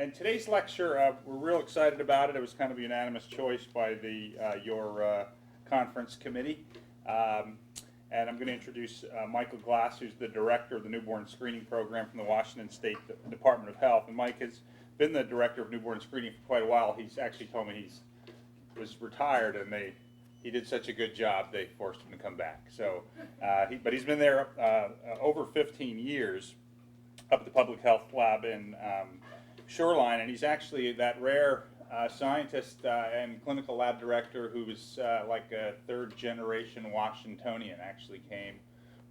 And today's lecture, we're real excited about it. It was kind of a unanimous choice by your conference committee. And I'm going to introduce Michael Glass, who's the director of the newborn screening program from the Washington State Department of Health. And Mike has been the director of newborn screening for quite a while. He's actually told me he was retired, and he did such a good job they forced him to come back. So, but he's been there over 15 years up at the public health lab in Shoreline, and he's actually that rare scientist and clinical lab director who was like a third-generation Washingtonian. Actually came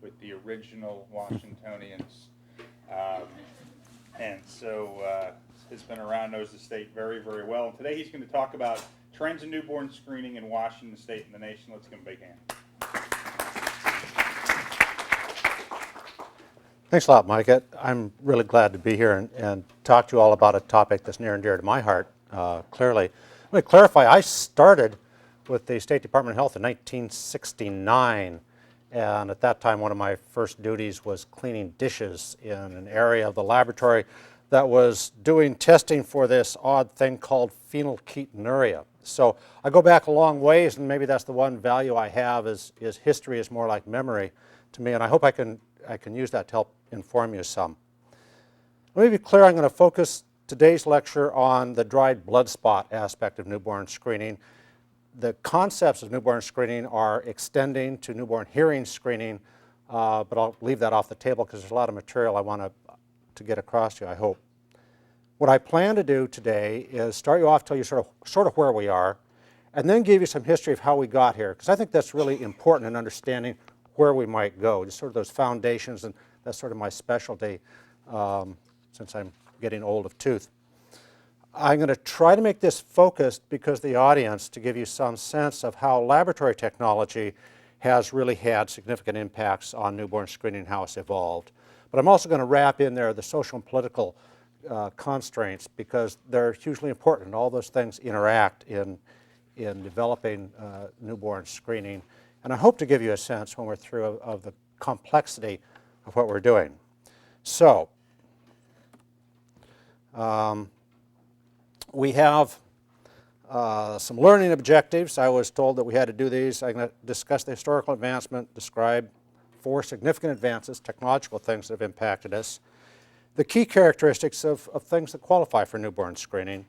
with the original Washingtonians, and so has been around, knows the state very, very well. And today he's going to talk about trends in newborn screening in Washington State and the nation. Let's give him a big hand. Thanks a lot, Mike. I'm really glad to be here and talk to you all about a topic that's near and dear to my heart, clearly. Let me clarify, I started with the State Department of Health in 1969, and at that time one of my first duties was cleaning dishes in an area of the laboratory that was doing testing for this odd thing called phenylketonuria. So I go back a long ways, and maybe that's the one value I have is history is more like memory to me, and I hope I can use that to help inform you some. Let me be clear, I'm going to focus today's lecture on the dried blood spot aspect of newborn screening. The concepts of newborn screening are extending to newborn hearing screening, but I'll leave that off the table because there's a lot of material I want to get across to you, I hope. What I plan to do today is start you off, tell you sort of where we are, and then give you some history of how we got here, because I think that's really important in understanding where we might go, just sort of those foundations, and that's sort of my specialty since I'm getting old of tooth. I'm going to try to make this focused because the audience, to give you some sense of how laboratory technology has really had significant impacts on newborn screening and how it's evolved. But I'm also going to wrap in there the social and political constraints because they're hugely important. All those things interact in developing newborn screening. And I hope to give you a sense when we're through of the complexity of what we're doing. So, we have some learning objectives. I was told that we had to do these. I'm going to discuss the historical advancement, describe 4 significant advances, technological things that have impacted us, the key characteristics of things that qualify for newborn screening,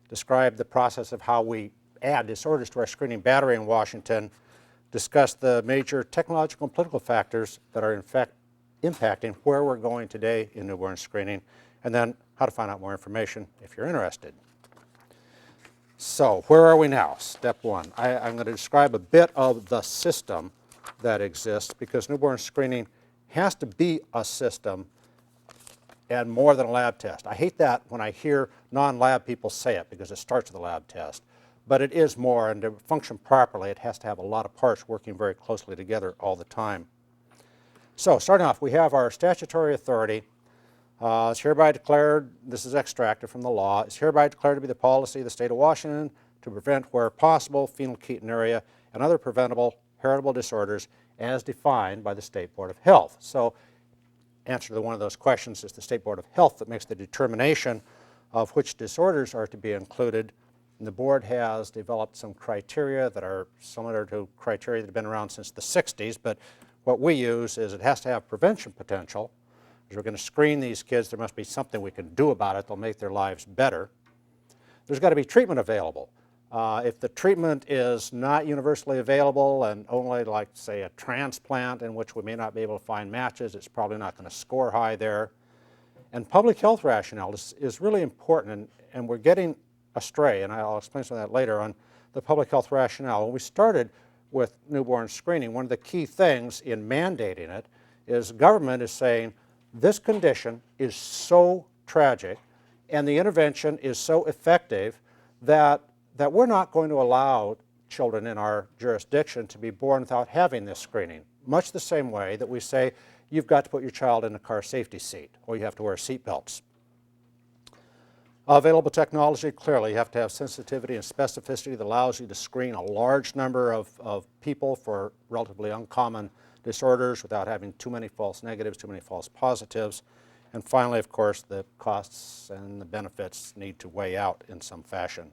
describe the process of how we add disorders to our screening battery in Washington, discuss the major technological and political factors that are in fact impacting where we're going today in newborn screening, and then how to find out more information if you're interested. So, where are we now? Step 1. I'm going to describe a bit of the system that exists because newborn screening has to be a system and more than a lab test. I hate that when I hear non-lab people say it because it starts with a lab test. But it is more, and to function properly, it has to have a lot of parts working very closely together all the time. So, starting off, we have our statutory authority. It's hereby declared, this is extracted from the law, it's hereby declared to be the policy of the state of Washington to prevent, where possible, phenylketonuria and other preventable heritable disorders as defined by the State Board of Health. So, answer to one of those questions is the State Board of Health that makes the determination of which disorders are to be included. And the board has developed some criteria that are similar to criteria that have been around since the 60s, but what we use is it has to have prevention potential. As we're going to screen these kids, there must be something we can do about it that'll make their lives better. There's got to be treatment available. If the treatment is not universally available and only like, say, a transplant in which we may not be able to find matches, it's probably not going to score high there. And public health rationale is really important, and we're getting astray, and I'll explain some of that later on the public health rationale. When we started with newborn screening, one of the key things in mandating it is government is saying this condition is so tragic and the intervention is so effective that we're not going to allow children in our jurisdiction to be born without having this screening. Much the same way that we say you've got to put your child in a car safety seat or you have to wear seat belts. Available technology, clearly you have to have sensitivity and specificity that allows you to screen a large number of people for relatively uncommon disorders without having too many false negatives, too many false positives. And finally, of course, the costs and the benefits need to weigh out in some fashion.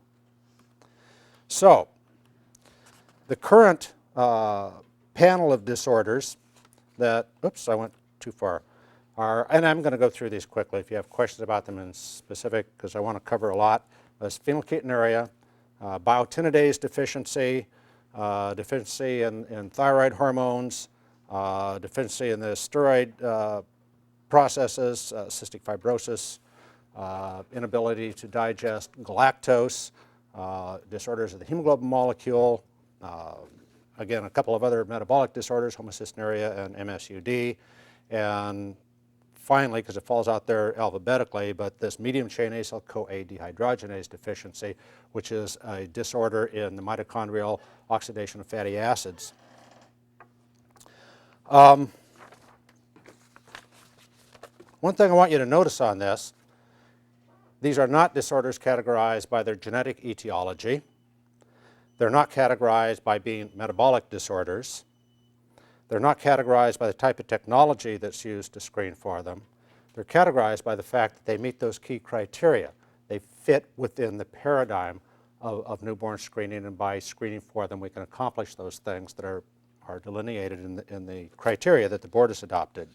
So, the current panel of disorders that, oops, I went too far, are, and I'm going to go through these quickly if you have questions about them in specific, because I want to cover a lot. There's phenylketonuria, biotinidase deficiency, deficiency in thyroid hormones, deficiency in the steroid processes, cystic fibrosis, inability to digest galactose, disorders of the hemoglobin molecule, again, a couple of other metabolic disorders, homocystinuria and MSUD, and finally, because it falls out there alphabetically, but this medium-chain acyl-CoA dehydrogenase deficiency, which is a disorder in the mitochondrial oxidation of fatty acids. One thing I want you to notice on this, these are not disorders categorized by their genetic etiology. They're not categorized by being metabolic disorders. They're not categorized by the type of technology that's used to screen for them. They're categorized by the fact that they meet those key criteria. They fit within the paradigm of newborn screening, and by screening for them, we can accomplish those things that are delineated in the criteria that the board has adopted.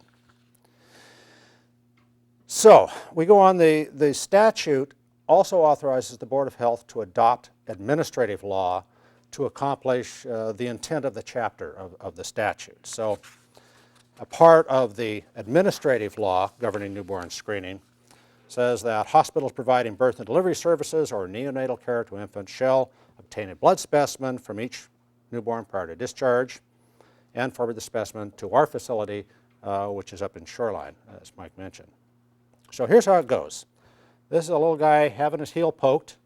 So, we go on, the statute also authorizes the Board of Health to adopt administrative law to accomplish the intent of the chapter of the statute. So, a part of the administrative law governing newborn screening says that hospitals providing birth and delivery services or neonatal care to infants shall obtain a blood specimen from each newborn prior to discharge and forward the specimen to our facility, which is up in Shoreline, as Mike mentioned. So here's how it goes. This is a little guy having his heel poked.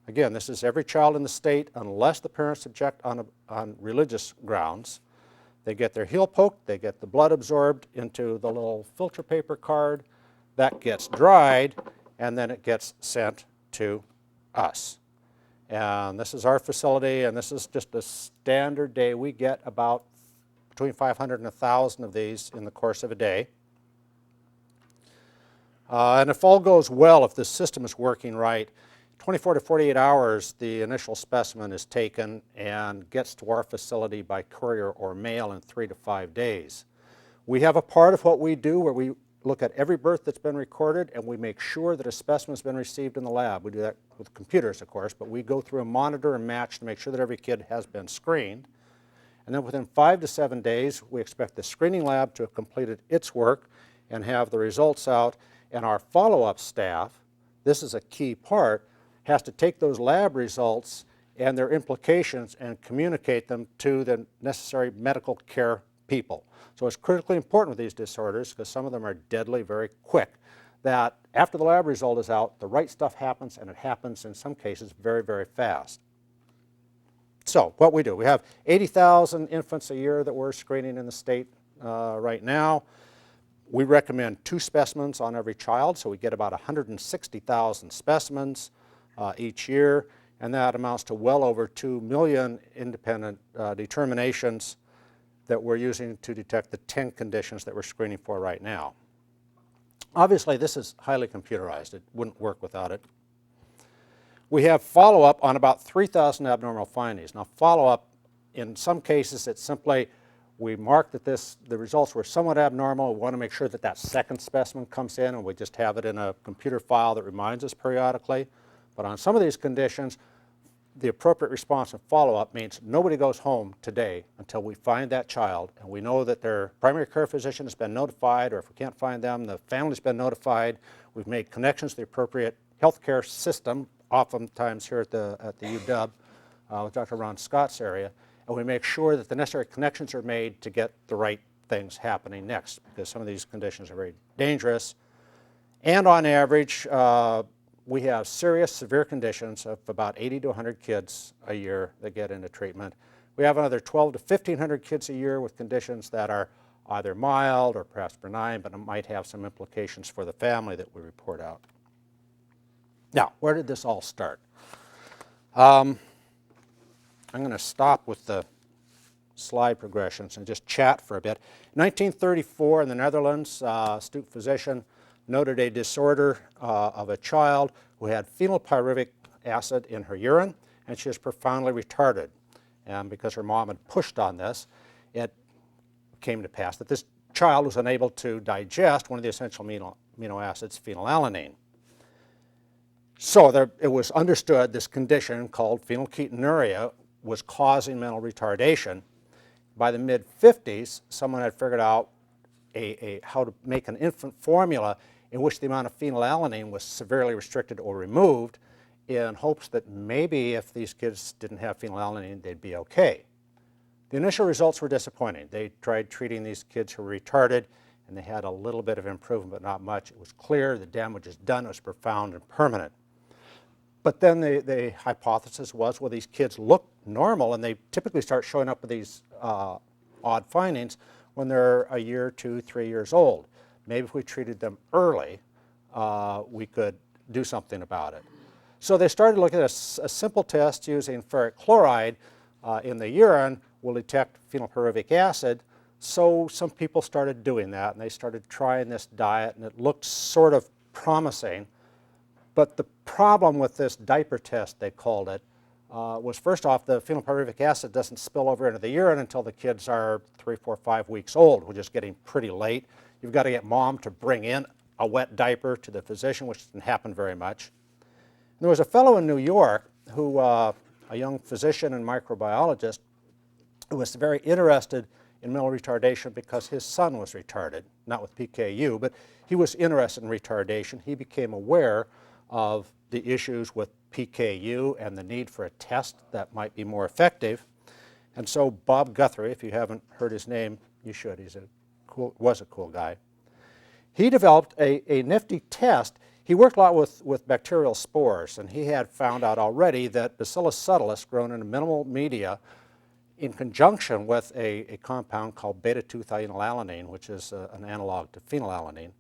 Again, this is every child in the state unless the parents object on religious grounds. They get their heel poked, they get the blood absorbed into the little filter paper card. That gets dried, and then it gets sent to us. And this is our facility, and this is just a standard day. We get about between 500 and 1,000 of these in the course of a day. And if all goes well, if the system is working right, 24 to 48 hours, the initial specimen is taken and gets to our facility by courier or mail in 3 to 5 days. We have a part of what we do where we look at every birth that's been recorded and we make sure that a specimen has been received in the lab. We do that with computers, of course, but we go through and monitor and match to make sure that every kid has been screened. And then within 5 to 7 days, we expect the screening lab to have completed its work and have the results out. And our follow-up staff, this is a key part, has to take those lab results and their implications and communicate them to the necessary medical care people. So it's critically important with these disorders, because some of them are deadly very quick, that after the lab result is out, the right stuff happens, and it happens in some cases very, very fast. So what we do, we have 80,000 infants a year that we're screening in the state right now. We recommend 2 specimens on every child, so we get about 160,000 specimens each year, and that amounts to well over 2 million independent determinations that we're using to detect the 10 conditions that we're screening for right now. Obviously, this is highly computerized. It wouldn't work without it. We have follow-up on about 3,000 abnormal findings. Now, follow-up, in some cases, it's simply we mark that the results were somewhat abnormal. We want to make sure that that second specimen comes in, and we just have it in a computer file that reminds us periodically. But on some of these conditions, the appropriate response and follow-up means nobody goes home today until we find that child, and we know that their primary care physician has been notified, or if we can't find them, the family's been notified. We've made connections to the appropriate healthcare system, oftentimes here at the UW, with Dr. Ron Scott's area, and we make sure that the necessary connections are made to get the right things happening next, because some of these conditions are very dangerous. And on average, we have serious, severe conditions of about 80 to 100 kids a year that get into treatment. We have another 12 to 1,500 kids a year with conditions that are either mild or perhaps benign, but it might have some implications for the family that we report out. Now, where did this all start? I'm going to stop with the slide progressions and just chat for a bit. In 1934 in the Netherlands, a astute physician noted a disorder of a child who had phenylpyruvic acid in her urine, and she was profoundly retarded. And because her mom had pushed on this, it came to pass that this child was unable to digest one of the essential amino acids, phenylalanine. So it was understood this condition called phenylketonuria was causing mental retardation. By the mid-50s, someone had figured out how to make an infant formula in which the amount of phenylalanine was severely restricted or removed, in hopes that maybe if these kids didn't have phenylalanine, they'd be okay. The initial results were disappointing. They tried treating these kids who were retarded, and they had a little bit of improvement, but not much. It was clear the damage was done. It was profound and permanent. But then the hypothesis was, well, these kids look normal, and they typically start showing up with these odd findings when they're a year, 2, 3 years old. Maybe if we treated them early, we could do something about it. So they started looking at a simple test using ferric chloride in the urine will detect phenylpyruvic acid. So some people started doing that, and they started trying this diet, and it looked sort of promising. But the problem with this diaper test, they called it, was first off, the phenylpyruvic acid doesn't spill over into the urine until the kids are 3, 4, 5 weeks old, which is getting pretty late. You've got to get mom to bring in a wet diaper to the physician, which doesn't happen very much. And there was a fellow in New York who, a young physician and microbiologist, who was very interested in mental retardation because his son was retarded, not with PKU, but he was interested in retardation. He became aware of the issues with PKU and the need for a test that might be more effective. And so Bob Guthrie, if you haven't heard his name, you should. Was a cool guy. He developed a nifty test. He worked a lot with bacterial spores, and he had found out already that Bacillus subtilis, grown in a minimal media, in conjunction with a compound called beta-2-thioalanine, which is an analog to phenylalanine,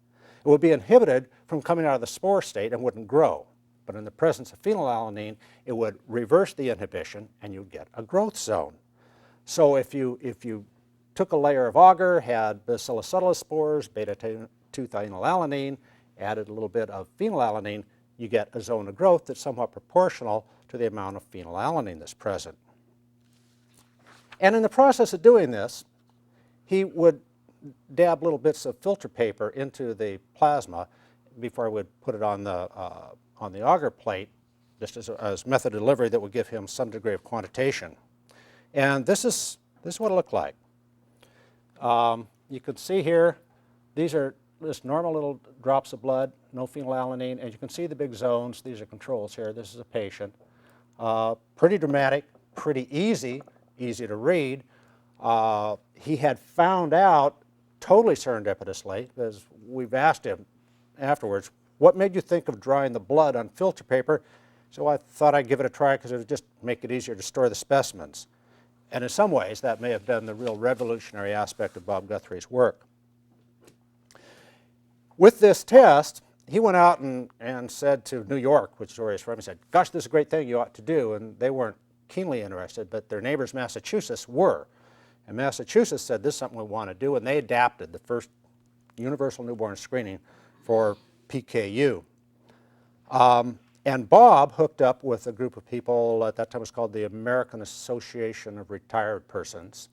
it would be inhibited from coming out of the spore state and wouldn't grow. But in the presence of phenylalanine, it would reverse the inhibition, and you'd get a growth zone. So if you took a layer of agar, had Bacillus subtilis spores, beta-2-thioalanine, added a little bit of phenylalanine, you get a zone of growth that's somewhat proportional to the amount of phenylalanine that's present. And in the process of doing this, he would dab little bits of filter paper into the plasma before he would put it on the agar plate, just as method of delivery that would give him some degree of quantitation. And this is what it looked like. You can see here, these are just normal little drops of blood, no phenylalanine, and you can see the big zones. These are controls here. This is a patient. Pretty dramatic, pretty easy to read. He had found out, totally serendipitously, because we've asked him afterwards, what made you think of drying the blood on filter paper? So I thought I'd give it a try because it would just make it easier to store the specimens. And in some ways, that may have been the real revolutionary aspect of Bob Guthrie's work. With this test, he went out and said to New York, which is where he's from, he said, gosh, this is a great thing you ought to do. And they weren't keenly interested, but their neighbors, Massachusetts, were. And Massachusetts said, this is something we want to do, and they adapted the first universal newborn screening for PKU. And Bob hooked up with a group of people, at that time it was called the American Association of Retired Persons,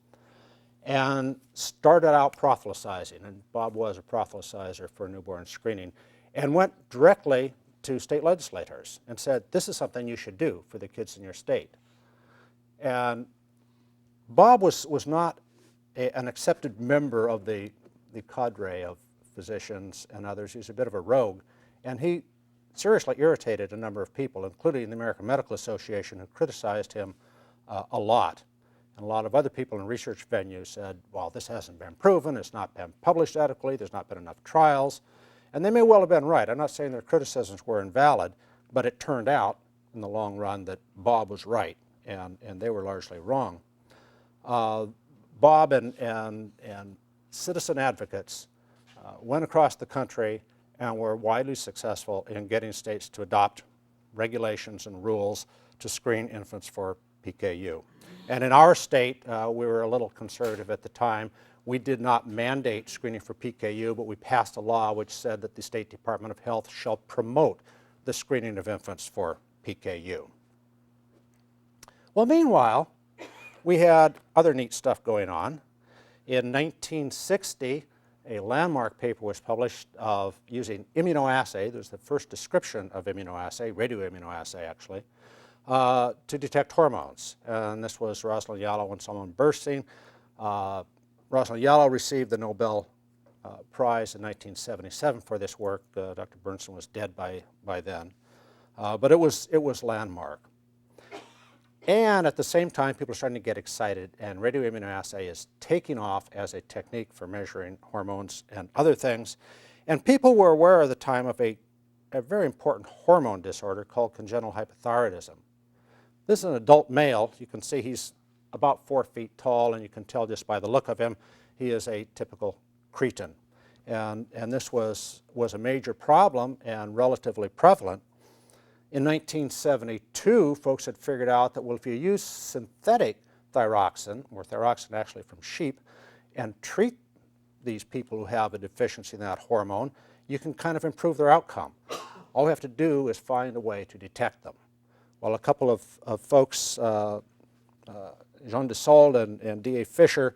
and started out proselytizing. And Bob was a proselytizer for newborn screening, and went directly to state legislators and said, this is something you should do for the kids in your state. And Bob was not an accepted member of the cadre of physicians and others. He was a bit of a rogue, and he seriously irritated a number of people, including the American Medical Association, who criticized him a lot. And a lot of other people in research venues said, well, this hasn't been proven, it's not been published adequately, there's not been enough trials. And they may well have been right. I'm not saying their criticisms were invalid, but it turned out in the long run that Bob was right, and they were largely wrong. Bob and citizen advocates went across the country and were widely successful in getting states to adopt regulations and rules to screen infants for PKU. And in our state, we were a little conservative at the time. We did not mandate screening for PKU, but we passed a law which said that the State Department of Health shall promote the screening of infants for PKU. Well, meanwhile, we had other neat stuff going on. In 1960, a landmark paper was published of using immunoassay. There's the first description of immunoassay, radioimmunoassay actually, to detect hormones. And this was Rosalind Yalow and Solomon Bernstein. Rosalind Yalow received the Nobel Prize in 1977 for this work. Dr. Bernstein was dead by then. But it was landmark. And at the same time, people are starting to get excited, and radioimmunoassay is taking off as a technique for measuring hormones and other things. And people were aware at the time of a very important hormone disorder called congenital hypothyroidism. This is an adult male. You can see he's about 4 feet tall, and you can tell just by the look of him, he is a typical cretin. And this was a major problem and relatively prevalent. In 1972, folks had figured out that, well, if you use synthetic thyroxine, or thyroxine actually from sheep, and treat these people who have a deficiency in that hormone, you can kind of improve their outcome. All we have to do is find a way to detect them. Well, a couple of folks, Jean Desaulles and D.A. Fisher,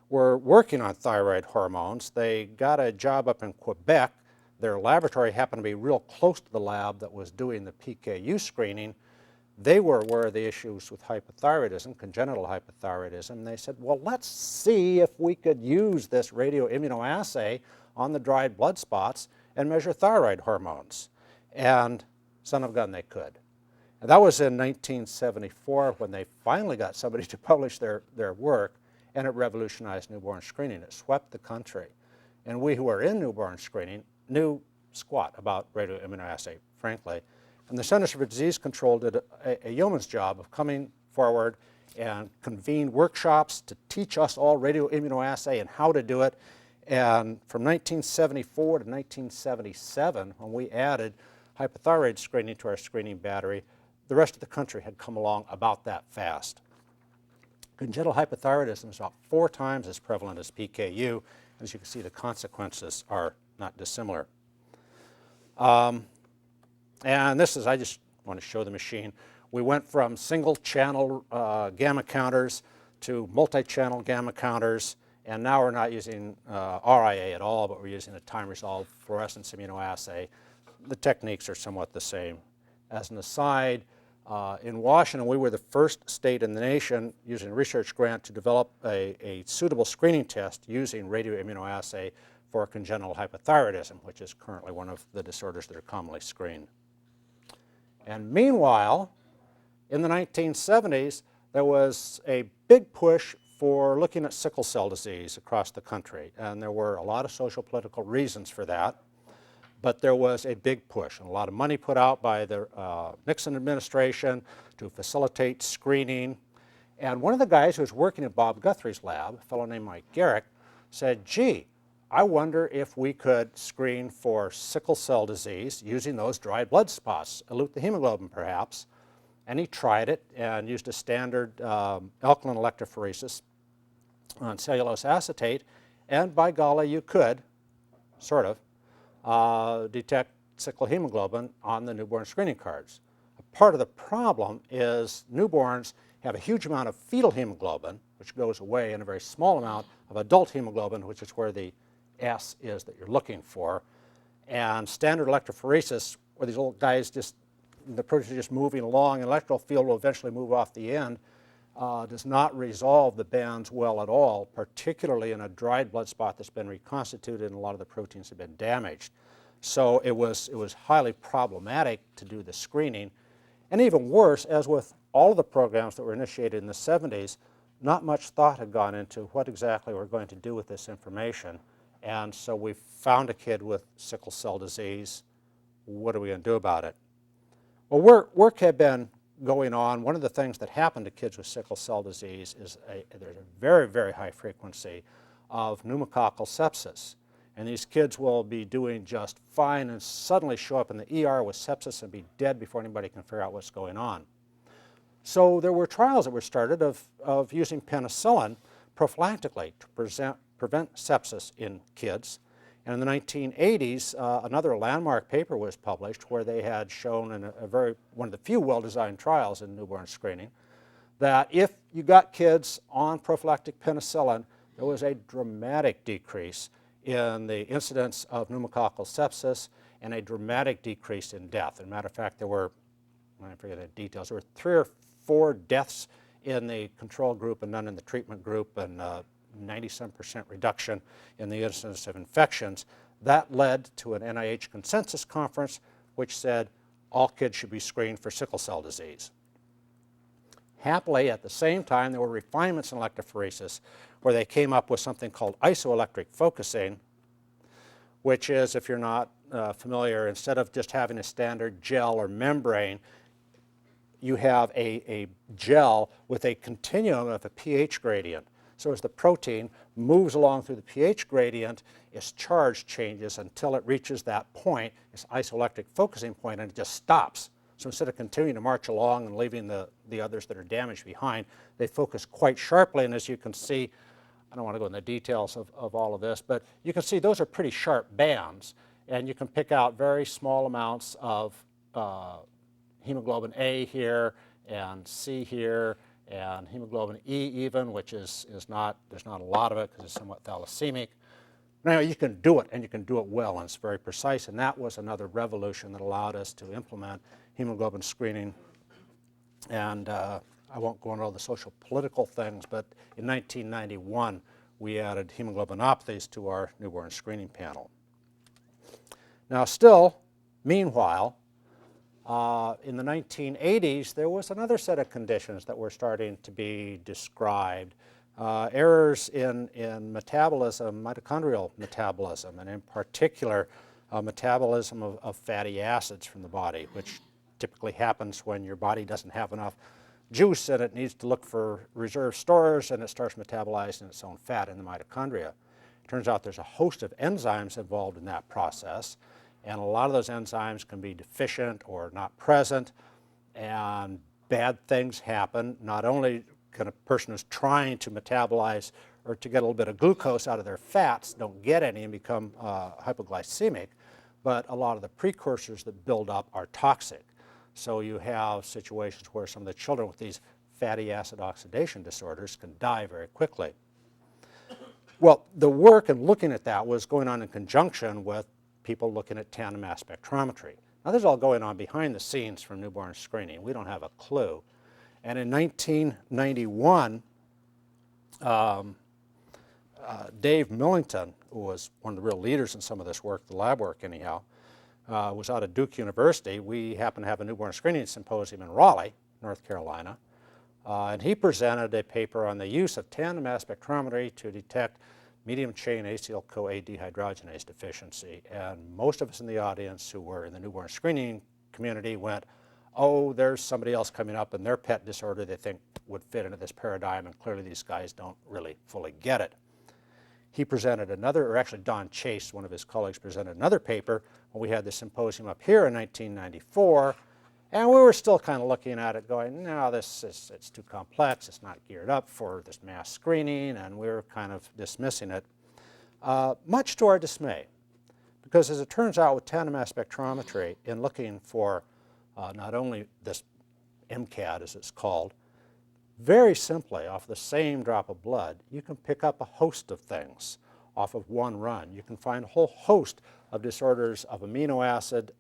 were working on thyroid hormones. They got a job up in Quebec. Their laboratory happened to be real close to the lab that was doing the PKU screening. They were aware of the issues with hypothyroidism, congenital hypothyroidism. And they said, well, let's see if we could use this radioimmunoassay on the dried blood spots and measure thyroid hormones. And son of a gun, they could. And that was in 1974 when they finally got somebody to publish their work, and it revolutionized newborn screening. It swept the country. And we who are in newborn screening knew squat about radioimmunoassay, frankly. And the Centers for Disease Control did a yeoman's job of coming forward and convened workshops to teach us all radioimmunoassay and how to do it. And from 1974 to 1977, when we added hypothyroid screening to our screening battery, the rest of the country had come along about that fast. Congenital hypothyroidism is about 4 times as prevalent as PKU. As you can see, the consequences are not dissimilar. And this is, I just want to show the machine. We went from single channel gamma counters to multi-channel gamma counters, and now we're not using RIA at all, but we're using a time-resolved fluorescence immunoassay. The techniques are somewhat the same. As an aside, in Washington, we were the first state in the nation using a research grant to develop a suitable screening test using radioimmunoassay for congenital hypothyroidism, which is currently one of the disorders that are commonly screened. And meanwhile, in the 1970s, there was a big push for looking at sickle cell disease across the country. And there were a lot of social political reasons for that. But there was a big push and a lot of money put out by the Nixon administration to facilitate screening. And one of the guys who was working in Bob Guthrie's lab, a fellow named Mike Garrick, said, gee, I wonder if we could screen for sickle cell disease using those dried blood spots, elute the hemoglobin perhaps. And he tried it and used a standard alkaline electrophoresis on cellulose acetate. And by golly, you could, sort of, detect sickle hemoglobin on the newborn screening cards. Part of the problem is newborns have a huge amount of fetal hemoglobin, which goes away, and a very small amount of adult hemoglobin, which is where the S is that you're looking for. And standard electrophoresis, where these little guys just, the proteins are just moving along, and electrical field will eventually move off the end, does not resolve the bands well at all, particularly in a dried blood spot that's been reconstituted and a lot of the proteins have been damaged. So it was highly problematic to do the screening. And even worse, as with all of the programs that were initiated in the 70s, not much thought had gone into what exactly we're going to do with this information. And so we found a kid with sickle cell disease. What are we going to do about it? Well, work had been going on. One of the things that happened to kids with sickle cell disease is there's a very, very high frequency of pneumococcal sepsis. And these kids will be doing just fine and suddenly show up in the ER with sepsis and be dead before anybody can figure out what's going on. So there were trials that were started of using penicillin prophylactically to prevent sepsis in kids. And in the 1980s, another landmark paper was published where they had shown in one of the few well-designed trials in newborn screening that if you got kids on prophylactic penicillin, there was a dramatic decrease in the incidence of pneumococcal sepsis and a dramatic decrease in death. As a matter of fact, there were, I forget the details, there were 3 or 4 deaths in the control group and none in the treatment group, and 90% reduction in the incidence of infections. That led to an NIH consensus conference which said all kids should be screened for sickle cell disease. Happily, at the same time, there were refinements in electrophoresis where they came up with something called isoelectric focusing, which is, if you're not familiar, instead of just having a standard gel or membrane, you have a gel with a continuum of a pH gradient. So as the protein moves along through the pH gradient, its charge changes until it reaches that point, its isoelectric focusing point, and it just stops. So instead of continuing to march along and leaving the others that are damaged behind, they focus quite sharply. And as you can see, I don't want to go into the details of all of this, but you can see those are pretty sharp bands. And you can pick out very small amounts of hemoglobin A here and C here and hemoglobin E even, which is not, there's not a lot of it because it's somewhat thalassemia. Now you can do it, and you can do it well, and it's very precise, and that was another revolution that allowed us to implement hemoglobin screening. And I won't go into all the social political things, but in 1991 we added hemoglobinopathies to our newborn screening panel. Now still, meanwhile, in the 1980s there was another set of conditions that were starting to be described. Errors in metabolism, mitochondrial metabolism, and in particular metabolism of fatty acids from the body, which typically happens when your body doesn't have enough juice and it needs to look for reserve stores, and it starts metabolizing its own fat in the mitochondria. It turns out there's a host of enzymes involved in that process, and a lot of those enzymes can be deficient or not present, and bad things happen. Not only can a person who's trying to metabolize or to get a little bit of glucose out of their fats don't get any and become hypoglycemic, but a lot of the precursors that build up are toxic. So you have situations where some of the children with these fatty acid oxidation disorders can die very quickly. Well, the work in looking at that was going on in conjunction with people looking at tandem mass spectrometry. Now this is all going on behind the scenes from newborn screening. We don't have a clue. And in 1991, Dave Millington, who was one of the real leaders in some of this work, the lab work anyhow, was out of Duke University. We happened to have a newborn screening symposium in Raleigh, North Carolina, and he presented a paper on the use of tandem mass spectrometry to detect medium-chain acyl-CoA dehydrogenase deficiency. And most of us in the audience who were in the newborn screening community went, oh, there's somebody else coming up and their pet disorder they think would fit into this paradigm, and clearly these guys don't really fully get it. He presented another, or actually Don Chase, one of his colleagues, presented another paper when we had the symposium up here in 1994, and we were still kind of looking at it going, no, it's too complex, it's not geared up for this mass screening, and we were kind of dismissing it, much to our dismay. Because as it turns out with tandem mass spectrometry, in looking for not only this MCAD, as it's called, very simply, off the same drop of blood, you can pick up a host of things off of one run. You can find a whole host of disorders of amino acid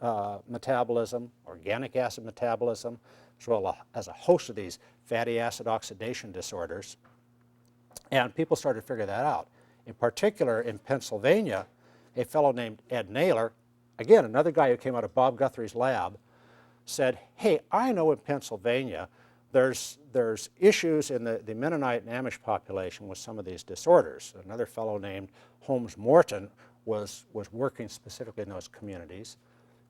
metabolism, organic acid metabolism, as well as a host of these fatty acid oxidation disorders. And people started to figure that out. In particular, in Pennsylvania, a fellow named Ed Naylor, again, another guy who came out of Bob Guthrie's lab, said, hey, I know in Pennsylvania there's issues in the Mennonite and Amish population with some of these disorders. Another fellow named Holmes Morton was working specifically in those communities.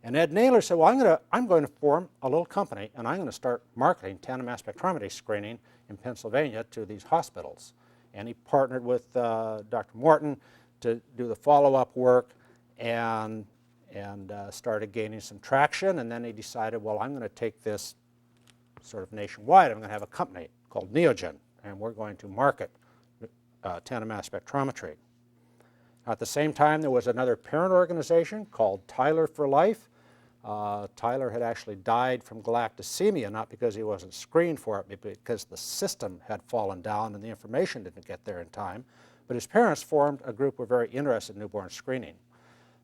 And Ed Naylor said, well, I'm going to form a little company, and I'm going to start marketing tandem mass spectrometry screening in Pennsylvania to these hospitals. And he partnered with Dr. Morton to do the follow-up work, and started gaining some traction. And then he decided, well, I'm going to take this sort of nationwide. I'm going to have a company called Neogen, and we're going to market tandem mass spectrometry. At the same time, there was another parent organization called Tyler for Life. Tyler had actually died from galactosemia, not because he wasn't screened for it, but because the system had fallen down and the information didn't get there in time. But his parents formed a group who were very interested in newborn screening.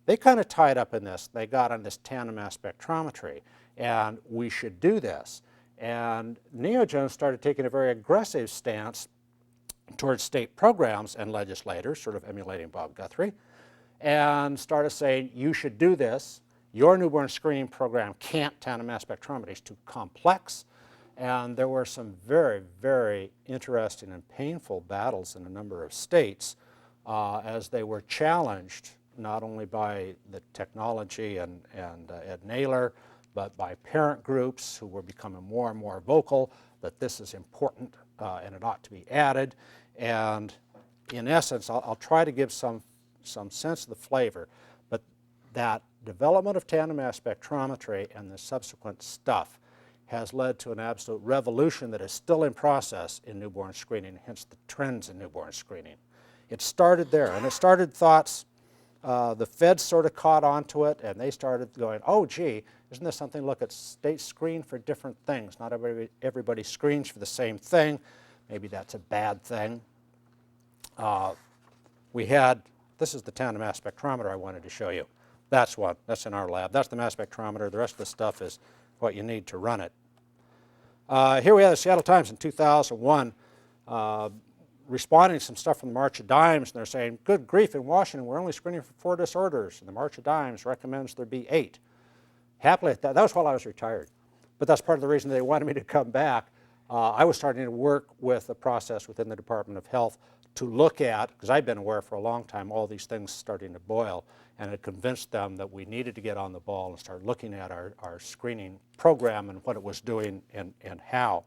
They kind of tied up in this. They got on this tandem mass spectrometry, and we should do this. And Neogen started taking a very aggressive stance towards state programs and legislators, sort of emulating Bob Guthrie, and started saying, you should do this. Your newborn screening program can't tandem mass spectrometry. It's too complex. And there were some very, very interesting and painful battles in a number of states as they were challenged not only by the technology and Ed Naylor, but by parent groups who were becoming more and more vocal that this is important and it ought to be added. And in essence, I'll try to give some sense of the flavor, but that development of tandem mass spectrometry and the subsequent stuff has led to an absolute revolution that is still in process in newborn screening, hence the trends in newborn screening. It started there, and it started thoughts. The feds sort of caught on to it, and they started going, oh, gee, isn't this something, look, at states screen for different things. Not everybody screens for the same thing. Maybe that's a bad thing. This is the tandem mass spectrometer I wanted to show you. That's one. That's in our lab. That's the mass spectrometer. The rest of the stuff is what you need to run it. Here we have the Seattle Times in 2001 responding to some stuff from the March of Dimes, and they're saying, good grief, in Washington, we're only screening for 4 disorders, and the March of Dimes recommends there be 8. Happily, that was while I was retired, but that's part of the reason they wanted me to come back. I was starting to work with a process within the Department of Health to look at, because I've been aware for a long time, all these things starting to boil, and it convinced them that we needed to get on the ball and start looking at our screening program and what it was doing and how.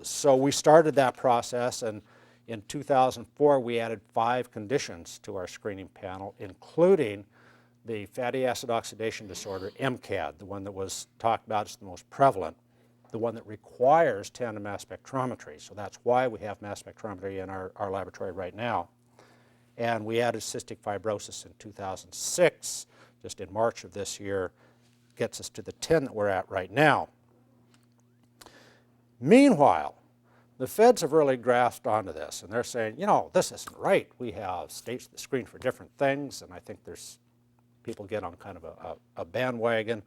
So we started that process, and in 2004 we added 5 conditions to our screening panel, including the fatty acid oxidation disorder, MCAD, the one that was talked about as the most prevalent, the one that requires tandem mass spectrometry. So that's why we have mass spectrometry in our laboratory right now. And we added cystic fibrosis in 2006, just in March of this year, gets us to the 10 that we're at right now. Meanwhile, the feds have really grasped onto this, and they're saying, you know, this isn't right. We have states that screen for different things, and I think there's people get on kind of a bandwagon.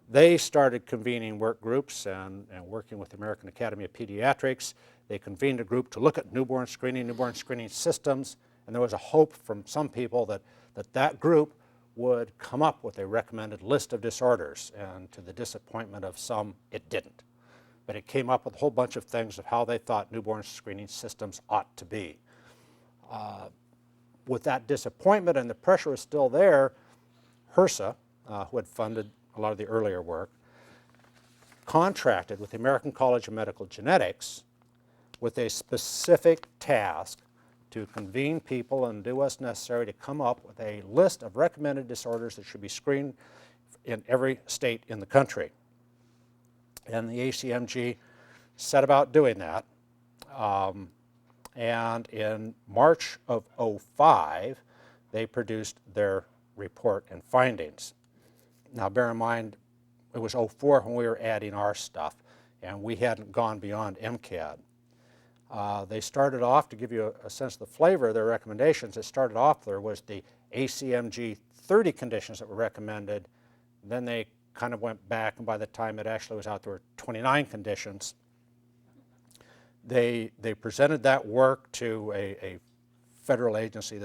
They started convening work groups and working with the American Academy of Pediatrics. They convened a group to look at newborn screening systems, and there was a hope from some people that group would come up with a recommended list of disorders, and to the disappointment of some, it didn't. But it came up with a whole bunch of things of how they thought newborn screening systems ought to be. With that disappointment, and the pressure is still there, HRSA, who had funded a lot of the earlier work, contracted with the American College of Medical Genetics with a specific task to convene people and do what's necessary to come up with a list of recommended disorders that should be screened in every state in the country. And the ACMG set about doing that. And in March of '05, they produced their report and findings. Now bear in mind, it was '04 when we were adding our stuff, and we hadn't gone beyond MCAD. They started off, to give you a sense of the flavor of their recommendations, it started off there was the ACMG 30 conditions that were recommended. Then they kind of went back, and by the time it actually was out, there were 29 conditions. They presented that work to a federal agency,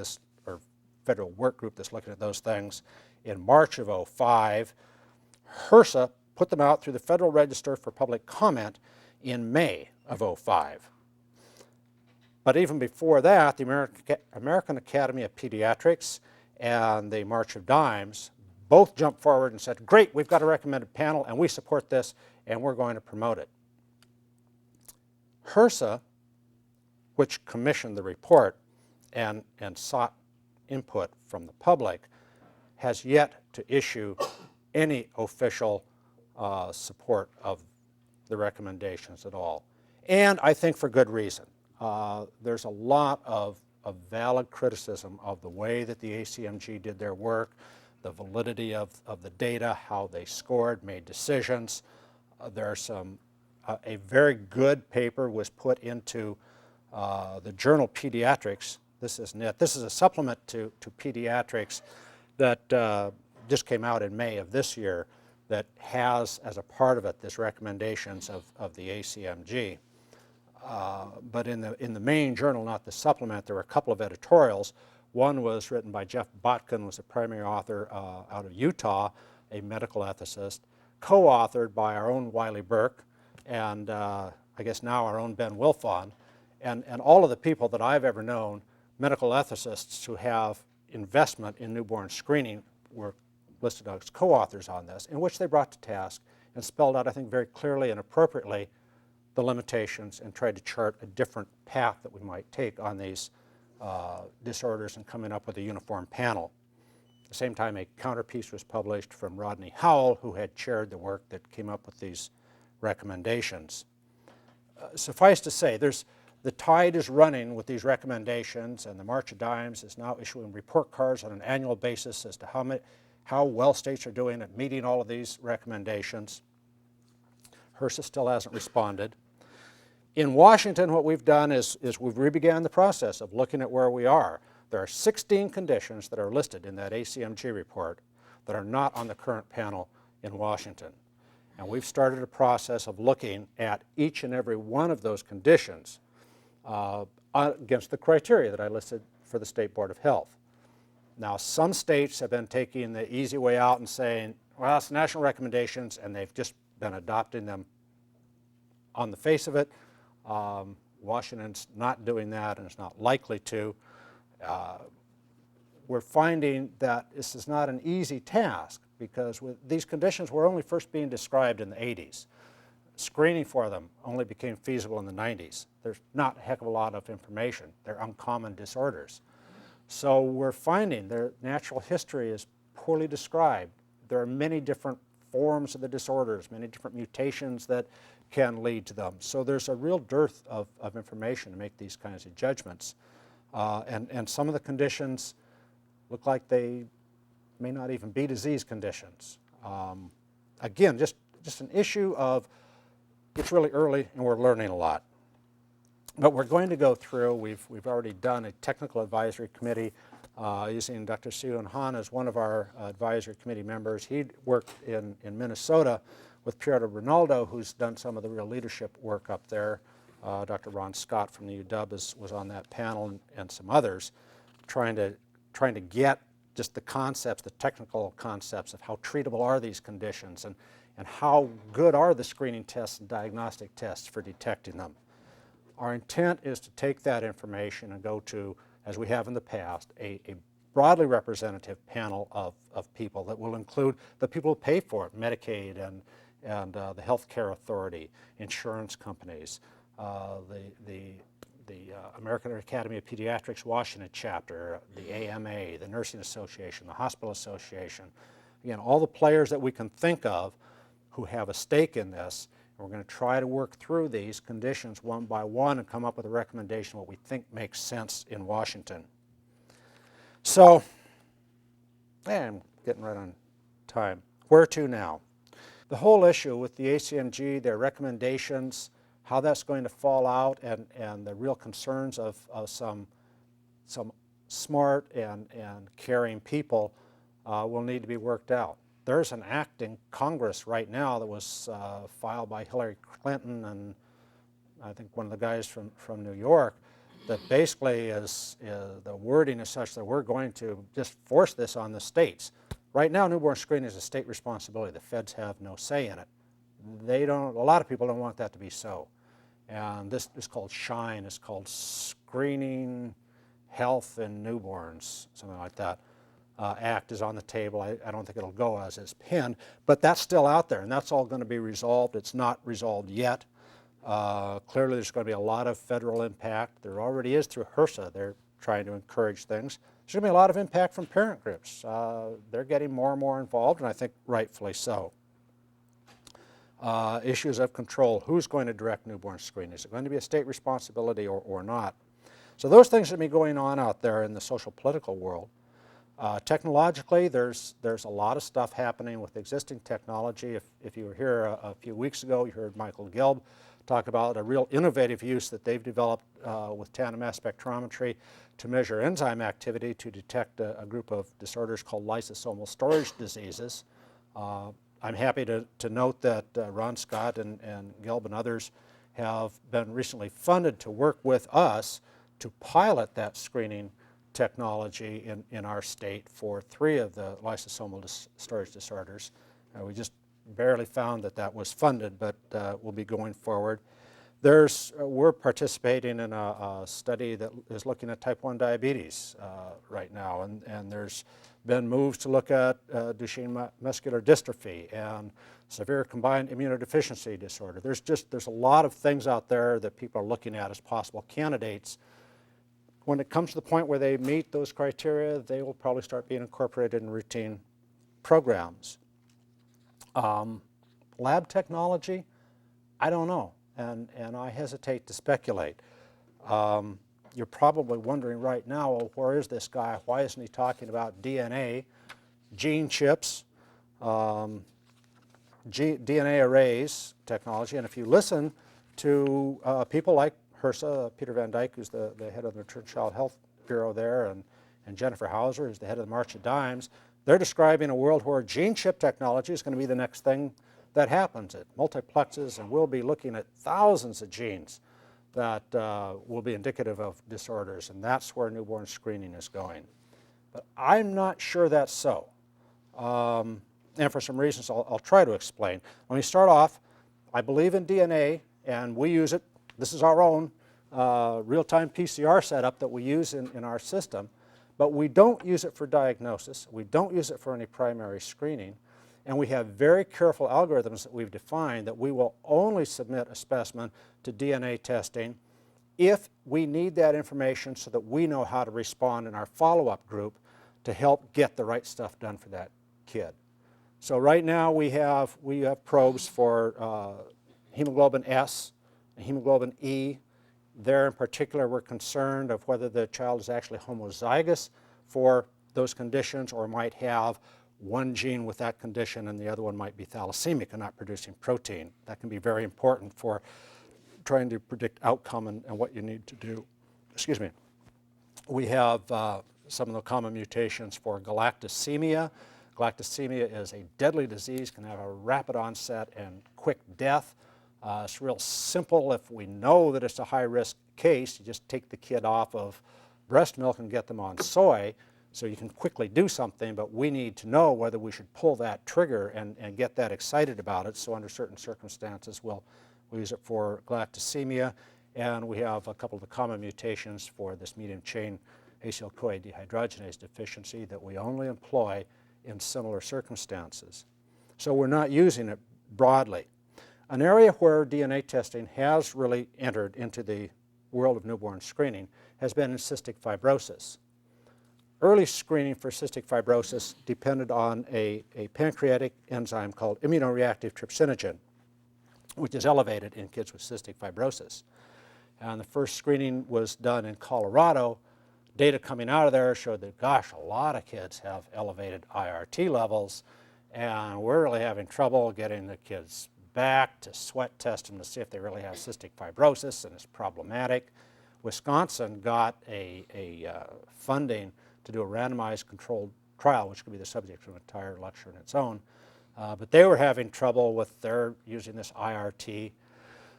or federal work group that's looking at those things, in March of '05. HRSA put them out through the Federal Register for public comment in May of '05. But even before that, the American Academy of Pediatrics and the March of Dimes both jumped forward and said, great, we've got a recommended panel, and we support this, and we're going to promote it. HRSA, which commissioned the report and sought input from the public, has yet to issue any official support of the recommendations at all. And I think for good reason. There's a lot of a valid criticism of the way that the ACMG did their work, the validity of the data, how they scored, made decisions. There's a very good paper was put into the journal Pediatrics. This isn't it. This is a supplement to Pediatrics that just came out in May of this year that has as a part of it this recommendations of the ACMG. But in the main journal, not the supplement, there were a couple of editorials. One was written by Jeff Botkin, was a primary author out of Utah, a medical ethicist, co-authored by our own Wiley Burke and I guess now our own Ben Wilfon, and all of the people that I've ever known, medical ethicists who have investment in newborn screening, were listed as co-authors on this, in which they brought to task and spelled out, I think, very clearly and appropriately the limitations and tried to chart a different path that we might take on these disorders and coming up with a uniform panel. At the same time, a counterpiece was published from Rodney Howell, who had chaired the work that came up with these recommendations. Suffice to say, the tide is running with these recommendations, and the March of Dimes is now issuing report cards on an annual basis as to how well states are doing at meeting all of these recommendations. HRSA still hasn't responded. In Washington, what we've done is we've re-began the process of looking at where we are. There are 16 conditions that are listed in that ACMG report that are not on the current panel in Washington. And we've started a process of looking at each and every one of those conditions against the criteria that I listed for the State Board of Health. Now, some states have been taking the easy way out and saying, well, it's national recommendations, and they've just been adopting them on the face of it. Washington's not doing that, and it's not likely to. We're finding that this is not an easy task, because with these conditions were only first being described in the 80s. Screening for them only became feasible in the 90s. There's not a heck of a lot of information. They're uncommon disorders. So we're finding their natural history is poorly described. There are many different forms of the disorders, many different mutations that can lead to them. So there's a real dearth of information to make these kinds of judgments. And some of the conditions look like they may not even be disease conditions. Again, just an issue of it's really early and we're learning a lot. But we're going to go through, we've already done a technical advisory committee using Dr. Suyun Han as one of our advisory committee members. He worked in Minnesota with Piero Rinaldo, who's done some of the real leadership work up there. Dr. Ron Scott from the UW was on that panel, and some others, trying to get just the concepts, the technical concepts of how treatable are these conditions, and how good are the screening tests and diagnostic tests for detecting them. Our intent is to take that information and go to, as we have in the past, a broadly representative panel of people that will include the people who pay for it, Medicaid and the Health Care Authority, insurance companies, the American Academy of Pediatrics Washington chapter, the AMA, the Nursing Association, the Hospital Association. Again, all the players that we can think of who have a stake in this. And we're going to try to work through these conditions one by one and come up with a recommendation what we think makes sense in Washington. So, I'm getting right on time. Where to now? The whole issue with the ACMG, their recommendations, how that's going to fall out, and the real concerns of some smart and caring people will need to be worked out. There's an act in Congress right now that was filed by Hillary Clinton and I think one of the guys from New York that basically is the wording is such that we're going to just force this on the states. Right now, newborn screening is a state responsibility. The feds have no say in it. A lot of people don't want that to be so. And this is called SHINE. It's called Screening Health in Newborns, something like that. Act is on the table. I don't think it'll go as it's pinned, but that's still out there, and that's all going to be resolved. It's not resolved yet. Clearly, there's going to be a lot of federal impact. There already is through HRSA. They're trying to encourage things. There's going to be a lot of impact from parent groups. They're getting more and more involved, and I think rightfully so. Issues of control. Who's going to direct newborn screening? Is it going to be a state responsibility or not? So those things have been going on out there in the social political world. Technologically, there's a lot of stuff happening with existing technology. If you were here a few weeks ago, you heard Michael Gelb talk about a real innovative use that they've developed with tandem mass spectrometry to measure enzyme activity to detect a group of disorders called lysosomal storage diseases. I'm happy to note that Ron Scott and Gelb and others have been recently funded to work with us to pilot that screening technology in our state for 3 of the lysosomal storage disorders. We just barely found that was funded, but we'll be going forward. We're participating in a study that is looking at type 1 diabetes right now, and there's been moves to look at Duchenne muscular dystrophy and severe combined immunodeficiency disorder. There's a lot of things out there that people are looking at as possible candidates. When it comes to the point where they meet those criteria, they will probably start being incorporated in routine programs. Lab technology, I don't know, and I hesitate to speculate. You're probably wondering right now, well, where is this guy? Why isn't he talking about DNA, gene chips, DNA arrays technology? And if you listen to people like HRSA, Peter Van Dyke, who's the head of the Maternal Child Health Bureau there, and Jennifer Hauser, who's the head of the March of Dimes, they're describing a world where gene chip technology is going to be the next thing that happens. It multiplexes, and we'll be looking at thousands of genes that will be indicative of disorders, and that's where newborn screening is going. But I'm not sure that's so. And for some reasons I'll try to explain. Let me start off. I believe in DNA, and we use it. This is our own real-time PCR setup that we use in our system, but we don't use it for diagnosis. We don't use it for any primary screening, and we have very careful algorithms that we've defined that we will only submit a specimen to DNA testing if we need that information so that we know how to respond in our follow-up group to help get the right stuff done for that kid. So right now we have probes for hemoglobin S and hemoglobin E. There in particular we're concerned of whether the child is actually homozygous for those conditions or might have one gene with that condition and the other one might be thalassemic and not producing protein. That can be very important for trying to predict outcome and what you need to do. Excuse me. We have some of the common mutations for galactosemia. Galactosemia is a deadly disease, can have a rapid onset and quick death. It's real simple. If we know that it's a high-risk case, you just take the kid off of breast milk and get them on soy, so you can quickly do something, but we need to know whether we should pull that trigger and get that excited about it. So under certain circumstances, we'll use it for galactosemia, and we have a couple of the common mutations for this medium-chain acyl-CoA dehydrogenase deficiency that we only employ in similar circumstances. So we're not using it broadly. An area where DNA testing has really entered into the world of newborn screening has been in cystic fibrosis. Early screening for cystic fibrosis depended on a pancreatic enzyme called immunoreactive trypsinogen, which is elevated in kids with cystic fibrosis. And the first screening was done in Colorado. Data coming out of there showed that, gosh, a lot of kids have elevated IRT levels, and we're really having trouble getting the kids back to sweat test them to see if they really have cystic fibrosis, and it's problematic. Wisconsin got a funding to do a randomized controlled trial, which could be the subject of an entire lecture in its own. But they were having trouble with their using this IRT.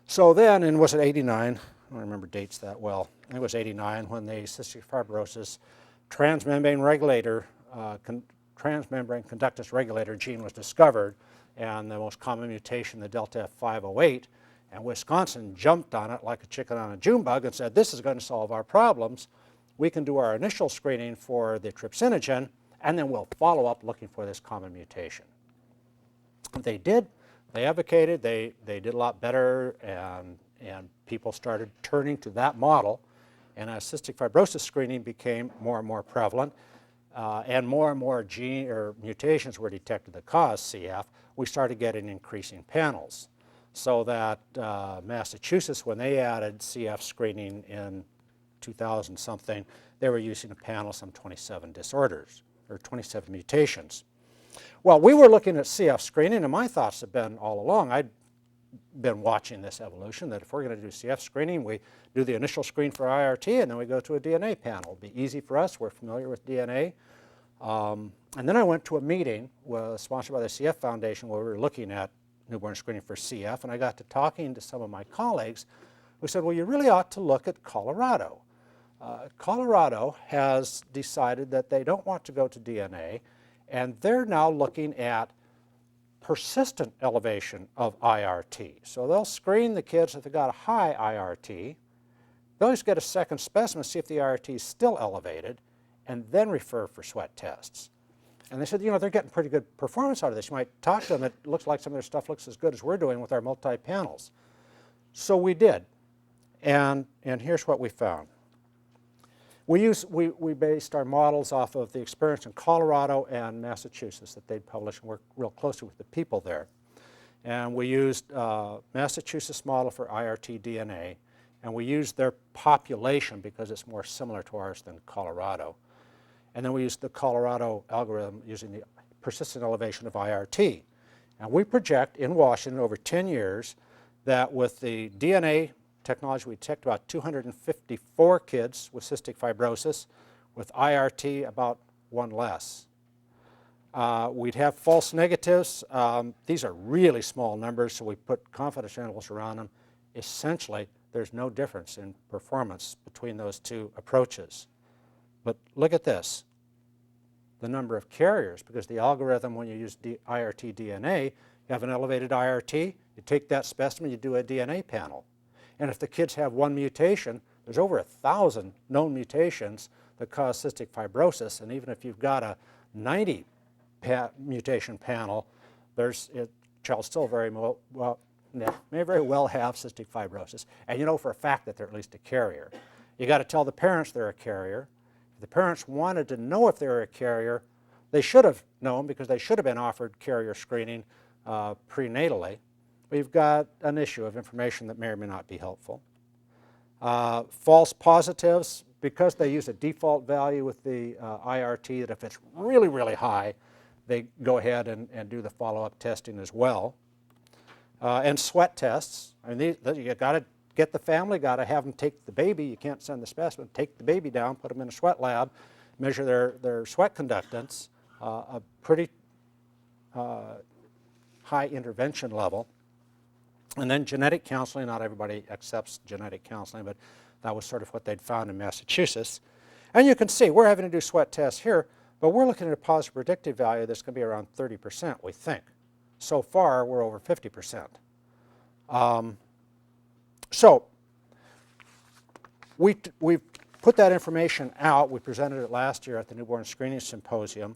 So then, and was it 89? I don't remember dates that well. I think it was 89 when the cystic fibrosis transmembrane conductance regulator gene was discovered, and the most common mutation, the delta F508, and Wisconsin jumped on it like a chicken on a June bug and said, this is going to solve our problems. We can do our initial screening for the trypsinogen, and then we'll follow up looking for this common mutation. They did. They advocated. They did a lot better, and people started turning to that model. And as cystic fibrosis screening became more and more prevalent, and more gene or mutations were detected that cause CF, we started getting increasing panels. So that Massachusetts, when they added CF screening in 2000 something, they were using a panel of some 27 disorders, or 27 mutations. Well, we were looking at CF screening, and my thoughts have been all along, I'd been watching this evolution, that if we're going to do CF screening, we do the initial screen for IRT, and then we go to a DNA panel. It'll be easy for us. We're familiar with DNA. And then I went to a meeting sponsored by the CF Foundation where we were looking at newborn screening for CF, and I got to talking to some of my colleagues who said, well, you really ought to look at Colorado. Colorado has decided that they don't want to go to DNA, and they're now looking at persistent elevation of IRT. So they'll screen the kids if they've got a high IRT. They'll just get a second specimen, see if the IRT is still elevated, and then refer for sweat tests. And they said, you know, they're getting pretty good performance out of this. You might talk to them. It looks like some of their stuff looks as good as we're doing with our multi-panels. So we did. And here's what we found. We based our models off of the experience in Colorado and Massachusetts that they'd published and worked real closely with the people there. And we used Massachusetts model for IRT DNA, and we used their population because it's more similar to ours than Colorado. And then we used the Colorado algorithm using the persistent elevation of IRT. And we project in Washington over 10 years that with the DNA technology, we detect about 254 kids with cystic fibrosis, with IRT about one less. We'd have false negatives. These are really small numbers, so we put confidence intervals around them. Essentially, there's no difference in performance between those two approaches. But look at this, the number of carriers, because the algorithm, when you use IRT DNA, you have an elevated IRT, you take that specimen, you do a DNA panel. And if the kids have one mutation, there's over 1,000 known mutations that cause cystic fibrosis, and even if you've got a 90 mutation panel, child still may very well have cystic fibrosis. And you know for a fact that they're at least a carrier. You got to tell the parents they're a carrier. If the parents wanted to know if they were a carrier, they should have known because they should have been offered carrier screening prenatally. We've got an issue of information that may or may not be helpful. False positives, because they use a default value with the IRT, that if it's really, really high, they go ahead and do the follow-up testing as well. And sweat tests. I mean, you got to get the family, got to have them take the baby. You can't send the specimen. Take the baby down, put them in a sweat lab, measure their sweat conductance, a pretty high intervention level. And then genetic counseling. Not everybody accepts genetic counseling, but that was sort of what they'd found in Massachusetts. And you can see we're having to do sweat tests here, but we're looking at a positive predictive value that's going to be around 30%, we think. So far, we're over 50%. So we've put that information out. We presented it last year at the Newborn Screening Symposium.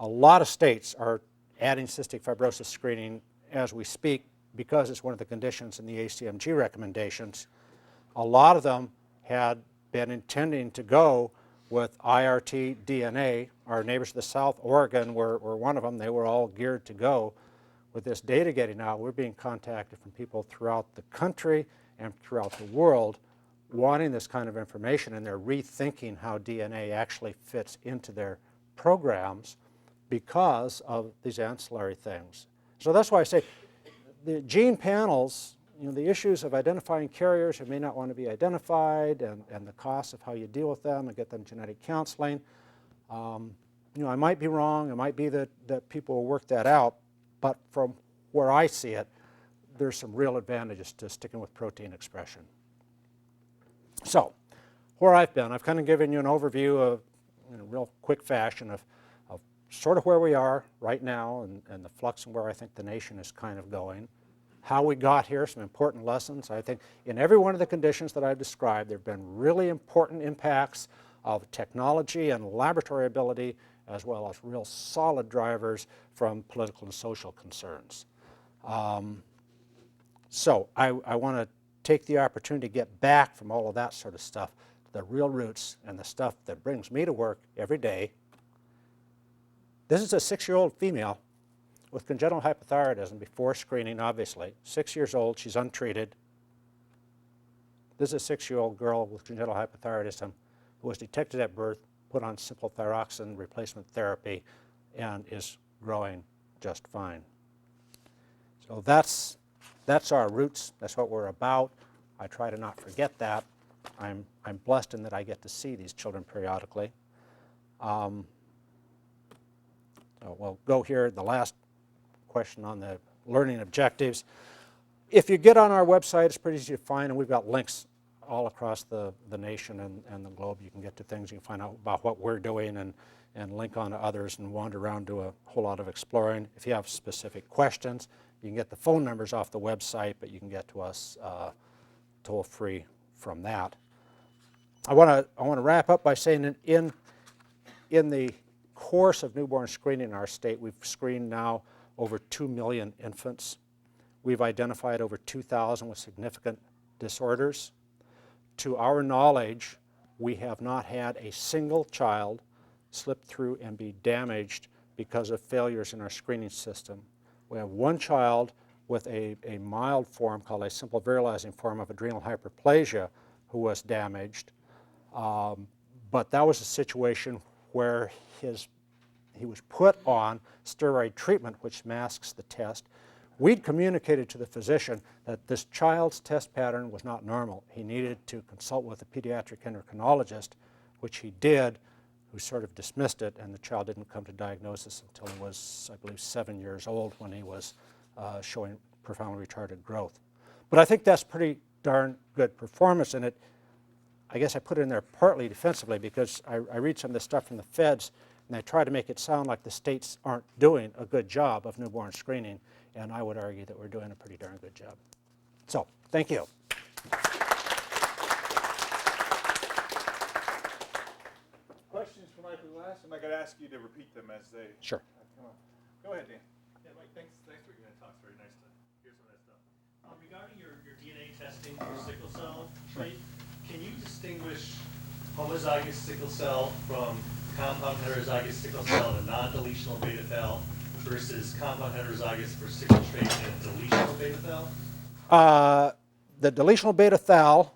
A lot of states are adding cystic fibrosis screening as we speak because it's one of the conditions in the ACMG recommendations. A lot of them had been intending to go with IRT DNA. Our neighbors to the south, Oregon, were one of them. They were all geared to go. With this data getting out, we're being contacted from people throughout the country and throughout the world wanting this kind of information, and they're rethinking how DNA actually fits into their programs because of these ancillary things. So that's why I say the gene panels, you know, the issues of identifying carriers who may not want to be identified and the cost of how you deal with them and get them genetic counseling. You know, I might be wrong. It might be that people will work that out. But from where I see it, there's some real advantages to sticking with protein expression. So, where I've been, I've kind of given you an overview of, in a real quick fashion, of sort of where we are right now and the flux and where I think the nation is kind of going. How we got here, some important lessons. I think in every one of the conditions that I've described, there have been really important impacts of technology and laboratory ability, as well as real solid drivers from political and social concerns. So I want to take the opportunity to get back from all of that sort of stuff to the real roots and the stuff that brings me to work every day. This is a 6-year-old female with congenital hypothyroidism before screening, obviously. 6 years old, she's untreated. This is a 6-year-old girl with congenital hypothyroidism who was detected at birth, put on simple thyroxine replacement therapy, and is growing just fine. So that's our roots. That's what we're about. I try to not forget that. I'm blessed in that I get to see these children periodically. So we'll go here, the last question on the learning objectives. If you get on our website, it's pretty easy to find, and we've got links all across the nation and the globe. You can get to things, you can find out about what we're doing and link on to others and wander around, do a whole lot of exploring. If you have specific questions, you can get the phone numbers off the website, but you can get to us toll-free from that. I want to wrap up by saying that in the course of newborn screening in our state, we've screened now over 2 million infants. We've identified over 2,000 with significant disorders. To our knowledge, we have not had a single child slip through and be damaged because of failures in our screening system. We have one child with a mild form called a simple virilizing form of adrenal hyperplasia who was damaged. But that was a situation where he was put on steroid treatment, which masks the test. We'd communicated to the physician that this child's test pattern was not normal. He needed to consult with a pediatric endocrinologist, which he did, who sort of dismissed it, and the child didn't come to diagnosis until he was, I believe, 7 years old when he was showing profoundly retarded growth. But I think that's pretty darn good performance, and I guess I put it in there partly defensively because I read some of the stuff from the feds, and they try to make it sound like the states aren't doing a good job of newborn screening, and I would argue that we're doing a pretty darn good job. So, thank you. Questions for Michael Glass? Am I going to ask you to repeat them as they Sure. come on. Go ahead, Dan. Yeah, Mike, thanks for giving that talk. It's very nice to hear some of that stuff. Regarding your DNA testing for sickle cell trait, can you distinguish homozygous sickle cell from compound heterozygous sickle cell and a non-deletional beta thal versus compound heterozygous for sickle trait and deletional beta thal? The deletional beta thal,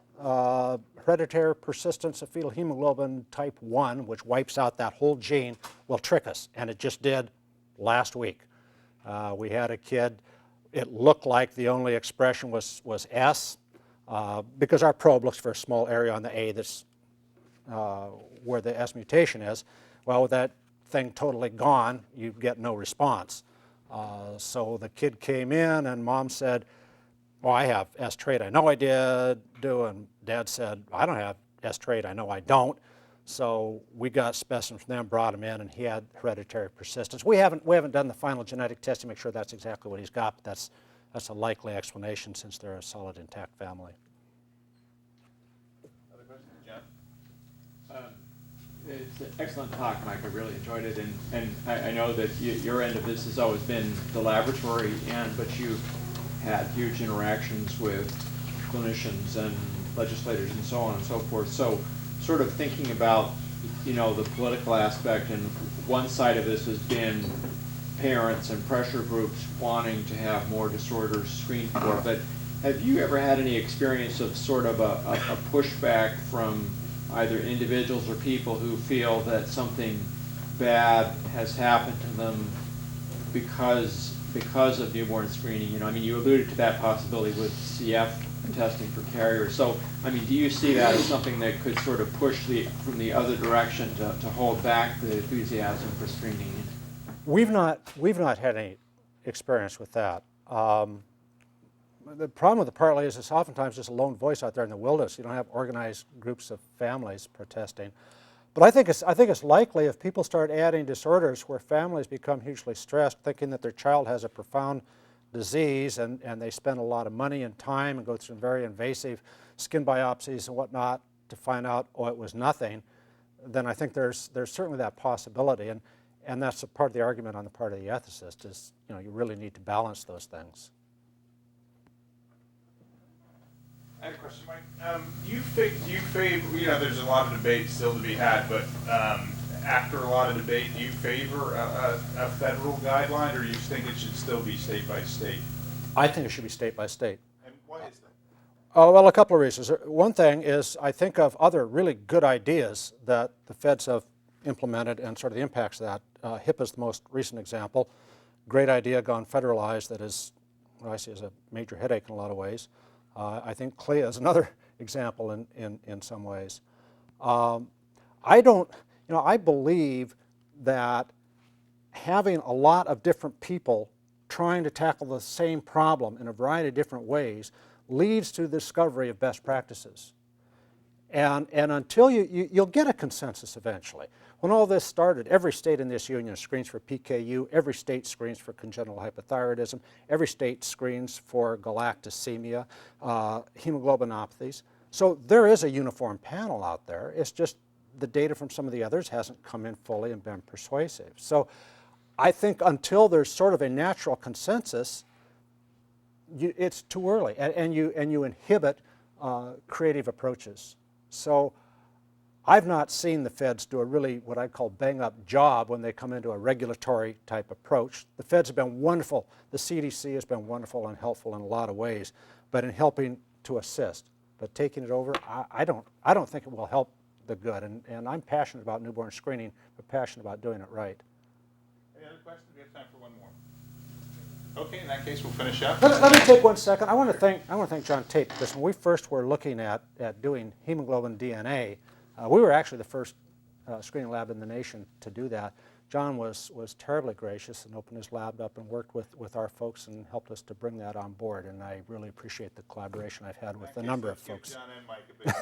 hereditary persistence of fetal hemoglobin type 1, which wipes out that whole gene, will trick us, and it just did last week. We had a kid, it looked like the only expression was S, because our probe looks for a small area on the A that's where the S mutation is. Well, with that thing totally gone, you get no response. So the kid came in and mom said, well, I have S trait, I know I do, and dad said, I don't have S trait, I know I don't. So we got specimens from them, brought him in, and he had hereditary persistence. We haven't done the final genetic test to make sure that's exactly what he's got, but that's a likely explanation since they're a solid intact family. Other questions, John? It's an excellent talk, Mike. I really enjoyed it, and I know that your end of this has always been the laboratory end, but you've had huge interactions with clinicians and legislators and so on and so forth. So, sort of thinking about, the political aspect, and one side of this has been parents and pressure groups wanting to have more disorders screened for. But have you ever had any experience of sort of a pushback from either individuals or people who feel that something bad has happened to them because of newborn screening? You alluded to that possibility with CF testing for carriers. So, do you see that as something that could sort of push from the other direction to hold back the enthusiasm for screening? We've not had any experience with that. The problem with the partly is it's oftentimes just a lone voice out there in the wilderness. You don't have organized groups of families protesting. But I think it's likely if people start adding disorders where families become hugely stressed, thinking that their child has a profound disease, and they spend a lot of money and time and go through some very invasive skin biopsies and whatnot to find out, oh, it was nothing, then I think there's certainly that possibility. And that's a part of the argument on the part of the ethicist is, you really need to balance those things. I had a question, Mike. Do you favor, there's a lot of debate still to be had, but after a lot of debate, do you favor a federal guideline, or do you think it should still be state by state? I think it should be state by state. And why is that? Oh, well, a couple of reasons. One thing is I think of other really good ideas that the feds have implemented and sort of the impacts of that. HIPAA is the most recent example. Great idea gone federalized that is what I see as a major headache in a lot of ways. I think CLIA is another example in some ways. I believe that having a lot of different people trying to tackle the same problem in a variety of different ways leads to the discovery of best practices. And until you'll get a consensus eventually. When all this started, every state in this union screens for PKU, every state screens for congenital hypothyroidism, every state screens for galactosemia, hemoglobinopathies. So there is a uniform panel out there. It's just the data from some of the others hasn't come in fully and been persuasive. So I think until there's sort of a natural consensus, it's too early, and you inhibit creative approaches. So I've not seen the feds do a really what I call bang-up job when they come into a regulatory type approach. The feds have been wonderful. The CDC has been wonderful and helpful in a lot of ways, but in helping to assist. But taking it over, I don't think it will help the good. And I'm passionate about newborn screening, but passionate about doing it right. Any other questions? We have time for one more. Okay, in that case, we'll finish up. Let me take 1 second. I want to thank John Tate, because when we first were looking at doing hemoglobin DNA, we were actually the first screening lab in the nation to do that. John was terribly gracious and opened his lab up and worked with our folks and helped us to bring that on board. And I really appreciate the collaboration I've had with a number of folks. John and Mike a big